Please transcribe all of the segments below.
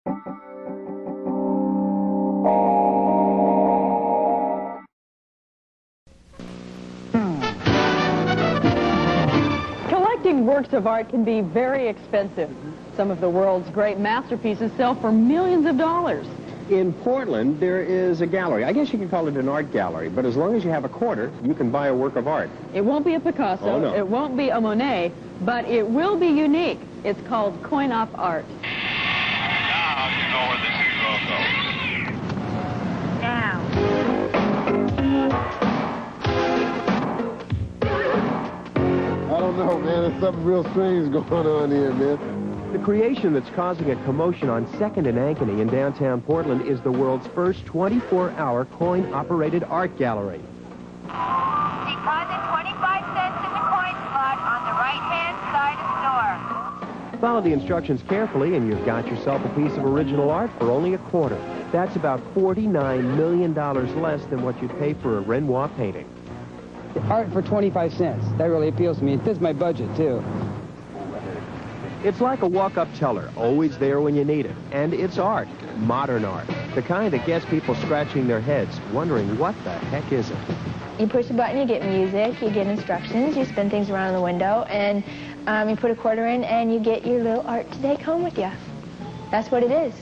Collecting works of art can be very expensive. Some of the world's great masterpieces sell for millions of dollars. In Portland, there is a gallery. I guess you could call it an art gallery, but as long as you have a quarter, you can buy a work of art. It won't be a Picasso, oh, no. It won't be a Monet, but it will be unique. It's called coin-op art. Now you know where this is going to go. Now. I don't know, man. There's something real strange going on here, man. The creation that's causing a commotion on 2nd and Ankeny in downtown Portland is the world's first 24-hour coin-operated art gallery. Deposit 25 cents in the coin slot on the right-hand side of store. Follow the instructions carefully and you've got yourself a piece of original art for only a quarter. That's about $49 million less than what you'd pay for a Renoir painting. Art for 25 cents. That really appeals to me. It fits my budget, too. It's like a walk-up teller, always there when you need it. And it's art, modern art, the kind that gets people scratching their heads, wondering what the heck is it? You push a button, you get music, you get instructions, you spin things around the window, and you put a quarter in, and you get your little art to take home with you. That's what it is.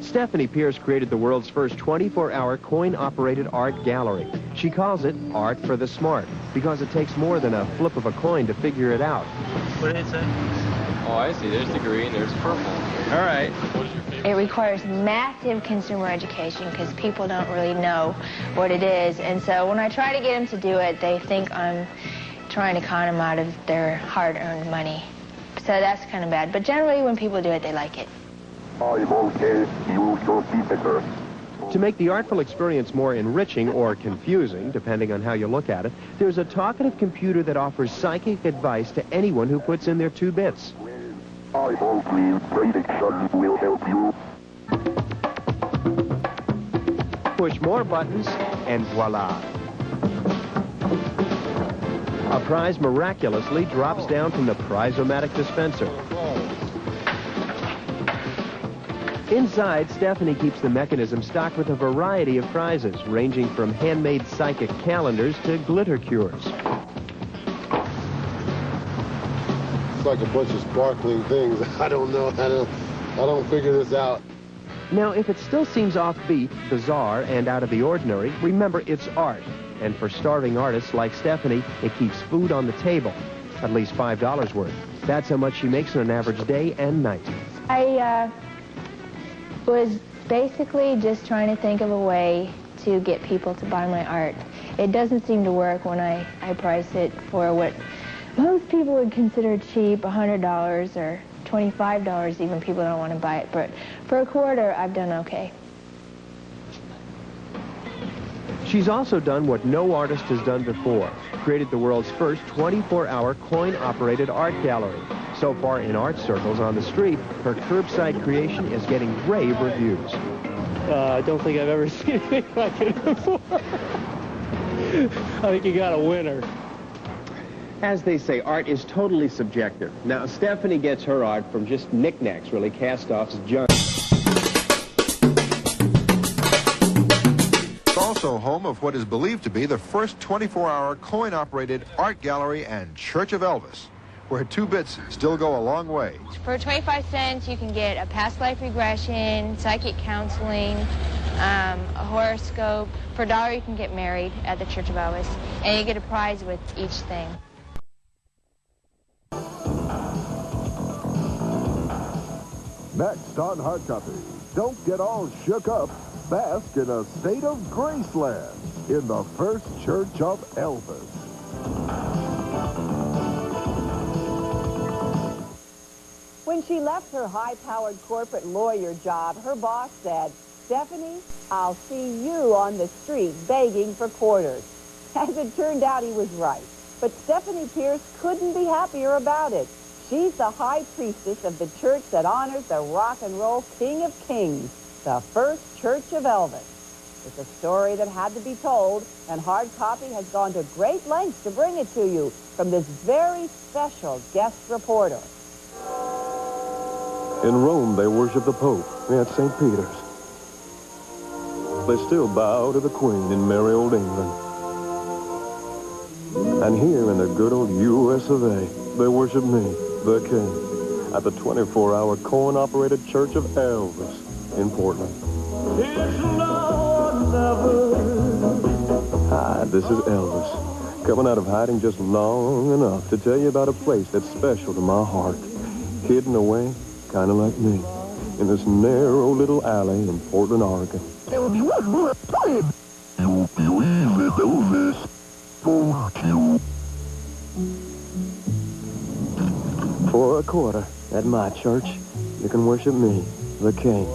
Stephanie Pierce created the world's first 24-hour coin-operated art gallery. She calls it art for the smart, because it takes more than a flip of a coin to figure it out. What did it say? Oh, I see. There's the green, there's purple. All right. What is your favorite? It requires massive consumer education because people don't really know what it is. And so when I try to get them to do it, they think I'm trying to con them out of their hard-earned money. So that's kind of bad. But generally, when people do it, they like it. To make the artful experience more enriching or confusing, depending on how you look at it, there's a talkative computer that offers psychic advice to anyone who puts in their 2 bits. Will help you. Push more buttons, and voila. A prize miraculously drops down from the prize-o-matic dispenser. Inside, Stephanie keeps the mechanism stocked with a variety of prizes, ranging from handmade psychic calendars to glitter cures. It's like a bunch of sparkling things. I don't know. I don't figure this out. Now, if it still seems offbeat, bizarre, and out of the ordinary, remember it's art. And for starving artists like Stephanie, it keeps food on the table. At least $5 worth. That's how much she makes in an average day and night. I was basically just trying to think of a way to get people to buy my art. It doesn't seem to work when I price it for what most people would consider cheap, $100 or $25 even. People don't want to buy it. But for a quarter, I've done okay. She's also done what no artist has done before, created the world's first 24-hour coin-operated art gallery. So far in art circles on the street, her curbside creation is getting rave reviews. I don't think I've ever seen anything like it before. I think you got a winner. As they say, art is totally subjective. Now, Stephanie gets her art from just knickknacks, really, cast-offs, junk. It's also home of what is believed to be the first 24-hour coin-operated art gallery and Church of Elvis, where 2 bits still go a long way. For 25 cents, you can get a past life regression, psychic counseling, a horoscope. For $1, you can get married at the Church of Elvis, and you get a prize with each thing. Next on Hard Copy, don't get all shook up. Bask in a state of Graceland in the First Church of Elvis. When she left her high-powered corporate lawyer job, her boss said, "Stephanie, I'll see you on the street begging for quarters." As it turned out, he was right. But Stephanie Pierce couldn't be happier about it. She's the high priestess of the church that honors the rock and roll king of kings, the First Church of Elvis. It's a story that had to be told, and Hard Copy has gone to great lengths to bring it to you from this very special guest reporter. In Rome, they worship the Pope at St. Peter's. They still bow to the Queen in merry old England. And here in the good old U.S. of A., they worship me, the King, at the 24-hour coin-operated Church of Elvis in Portland. Hi, this is Elvis, coming out of hiding just long enough to tell you about a place that's special to my heart, hidden away, kind of like me, in this narrow little alley in Portland, Oregon. For a quarter at my church, you can worship me, the King,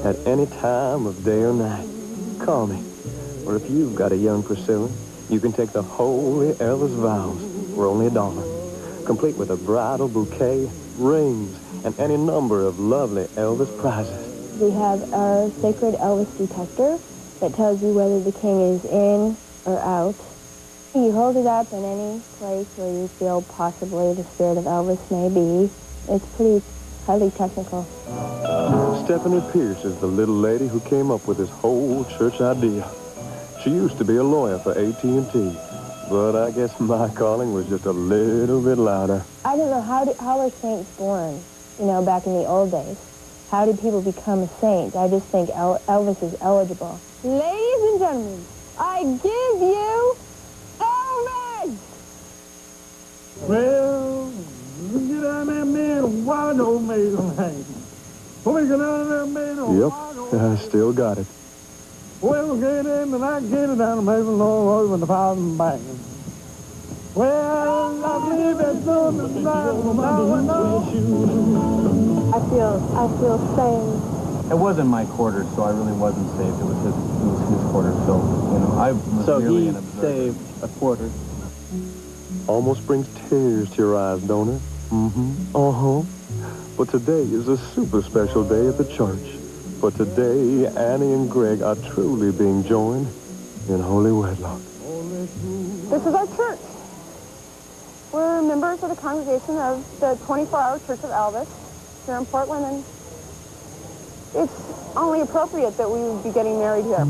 at any time of day or night. Call me. Or if you've got a young Priscilla, you can take the holy Elvis vows for only $1, complete with a bridal bouquet, rings, and any number of lovely Elvis prizes. We have our sacred Elvis detector that tells you whether the King is in or out. You hold it up in any place where you feel possibly the spirit of Elvis may be. It's pretty highly technical. Stephanie Pierce is the little lady who came up with this whole church idea. She used to be a lawyer for AT&T, but I guess my calling was just a little bit louder. I don't know, how were saints born, you know, back in the old days? How did people become a saint? I just think Elvis is eligible. Ladies and gentlemen, I give you Elvis! Well, get down there, man, wide old man. Yep, I still got it. Well, get in and I get it down, maybe Lord over the thousand bank. Well, I believe it's on the side of I feel saved. It wasn't my quarters, so I really wasn't saved. It was his quarters, so, you know, I was merely an observer. Saved a quarter. Almost brings tears to your eyes, don't it? Uh-huh. But today is a super special day at the church. For today, Annie and Greg are truly being joined in holy wedlock. This is our church. We're members of the congregation of the 24-Hour Church of Elvis here in Portland, and it's only appropriate that we would be getting married here.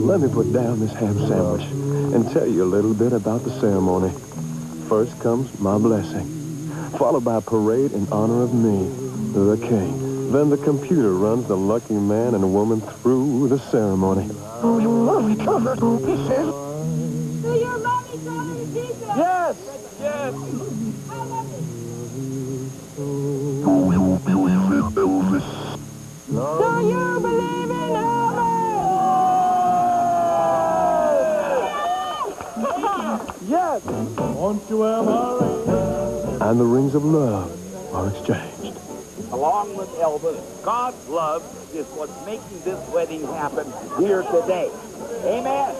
Let me put down this ham sandwich and tell you a little bit about the ceremony. First comes my blessing, followed by a parade in honor of me, the King. Then the computer runs the lucky man and woman through the ceremony. Do you love each other? He says. Do you love each other, Jesus? Yes, yes. I love Do you believe in Elvis? Do you believe in Elvis? Yes. Won't you wear my ring? And the rings of love are exchanged. Along with Elvis, God's love is what's making this wedding happen here today. Amen.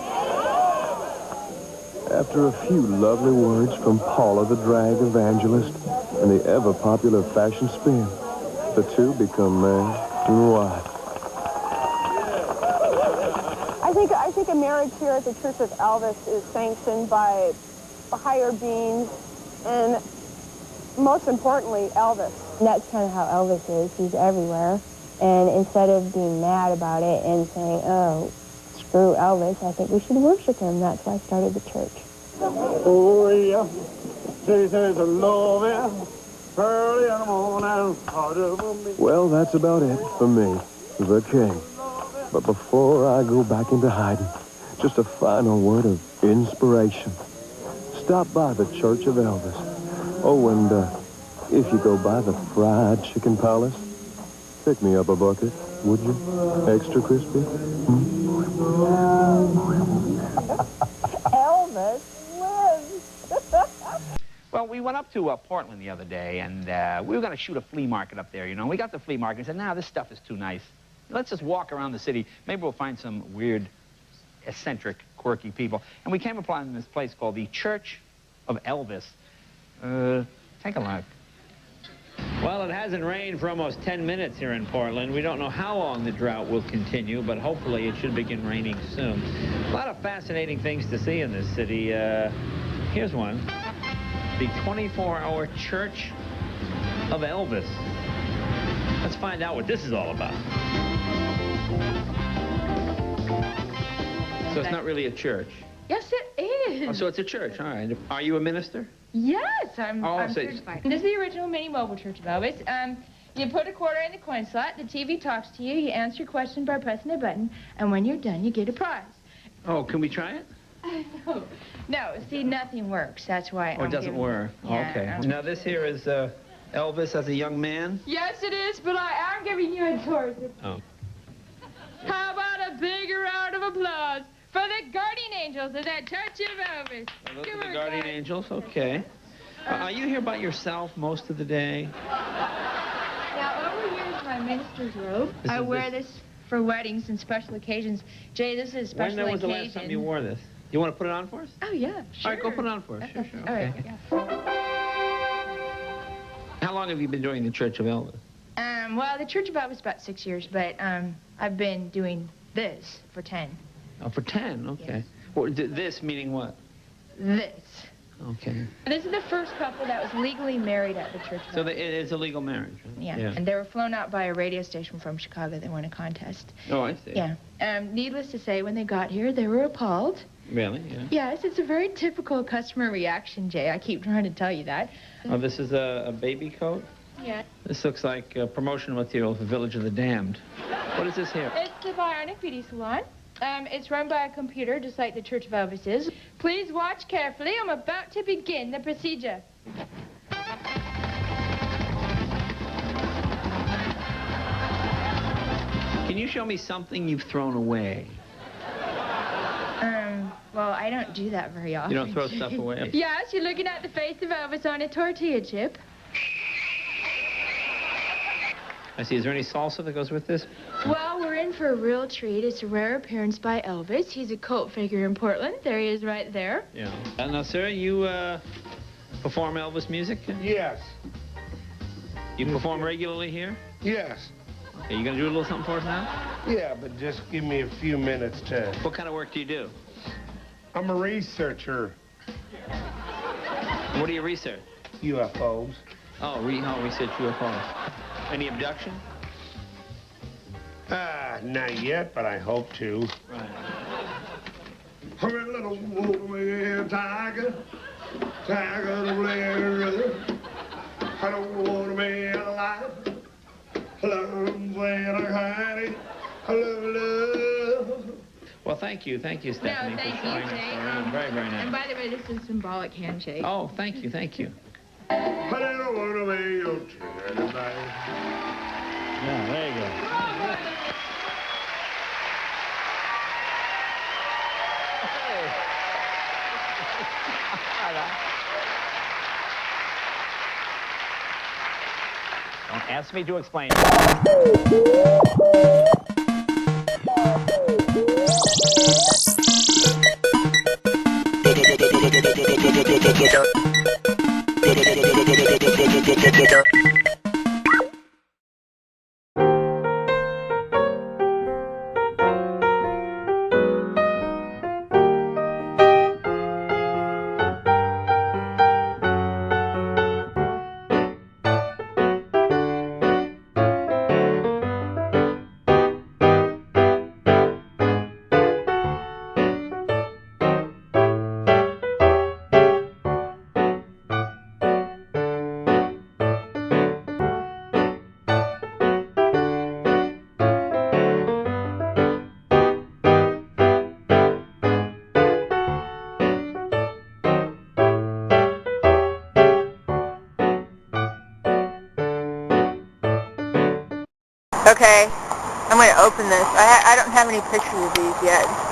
After a few lovely words from Paula the drag evangelist and the ever-popular fashion spin, the two become man and wife. I think a marriage here at the Church of Elvis is sanctioned by higher beings and, most importantly, Elvis. And that's kind of how Elvis is. He's everywhere. And instead of being mad about it and saying, oh, screw Elvis, I think we should worship him. That's why I started the church. Oh, yeah. There's a love early in the morning. Well, that's about it for me, the King. But before I go back into hiding, just a final word of inspiration. Stop by the Church of Elvis. Oh, and if you go by the Fried Chicken Palace, pick me up a bucket, would you? Extra crispy? Elvis lives. Well, we went up to Portland the other day, and we were going to shoot a flea market up there, you know. We got the flea market and said, nah, this stuff is too nice. Let's just walk around the city. Maybe we'll find some weird, eccentric, quirky people. And we came upon this place called the Church of Elvis. Take a look. Well, it hasn't rained for almost 10 minutes here in Portland. We don't know how long the drought will continue, but hopefully it should begin raining soon. A lot of fascinating things to see in this city. Here's one. The 24-Hour Church of Elvis. Let's find out what this is all about. So it's not really a church. Yes, it is. Oh, so it's a church, all right. Are you a minister? Yes, I'm so certified. This is the original mini mobile Church of Elvis. You put a quarter in the coin slot, the TV talks to you, you answer your question by pressing a button, and when you're done, you get a prize. Oh, can we try it? No. No, see, nothing works. That's why Oh, it doesn't work. Yeah, okay. Now, this here is Elvis as a young man? Yes, it is, but I am giving you a tour. Oh. How about a big round of applause for the guardian angels of that Church of Elvis? Well, those are the guardian angels? Okay. Are you here by yourself most of the day? Now, over here is my minister's robe. I wear this for weddings and special occasions. Jay, this is a special occasion. When was the last time you wore this? You want to put it on for us? Oh, yeah, sure. All right, go put it on for us. Sure, All right, okay. yeah. How long have you been doing the Church of Elvis? Well, the Church of Elvis about 6 years, but I've been doing this for 10. Oh, for 10, okay. Yes. Well, this meaning what? This. Okay. This is the first couple that was legally married at the Church of Elvis. So it is a legal marriage, right? Yeah, and they were flown out by a radio station from Chicago. They won a contest. Oh, I see. Yeah. Needless to say, when they got here, they were appalled. Really? Yeah. Yes, it's a very typical customer reaction, Jay. I keep trying to tell you that. Oh, this is a baby coat? Yeah. This looks like promotional material for Village of the Damned. What is this here? It's the Bionic Beauty Salon. It's run by a computer, just like the Church of Elvis is. Please watch carefully. I'm about to begin the procedure. Can you show me something you've thrown away? Well, I don't do that very often. You don't throw stuff away? Yes, you're looking at the face of Elvis on a tortilla chip. I see. Is there any salsa that goes with this? Well, we're in for a real treat. It's a rare appearance by Elvis. He's a cult figure in Portland. There he is right there. Yeah. Now, sir, you perform Elvis music? Yes. You perform regularly here? Yes. Okay, you gonna do a little something for us now? Yeah, but just give me a few minutes to... What kind of work do you do? I'm a researcher. What do you research? UFOs. Oh, research UFOs. Any abduction? Not yet, but I hope to. Right. I'm a little wolf, tiger, tiger, the blair. I don't want to be alive. Love when I hide it. I love. Well, thank you, Stephanie, No, thank for showing you, Jay. us. Very, very nice. And by the way, this is a symbolic handshake. Oh, thank you. I don't want to be your tonight. Yeah, there you go. Don't ask me to explain. Okay, I'm going to open this. I don't have any pictures of these yet.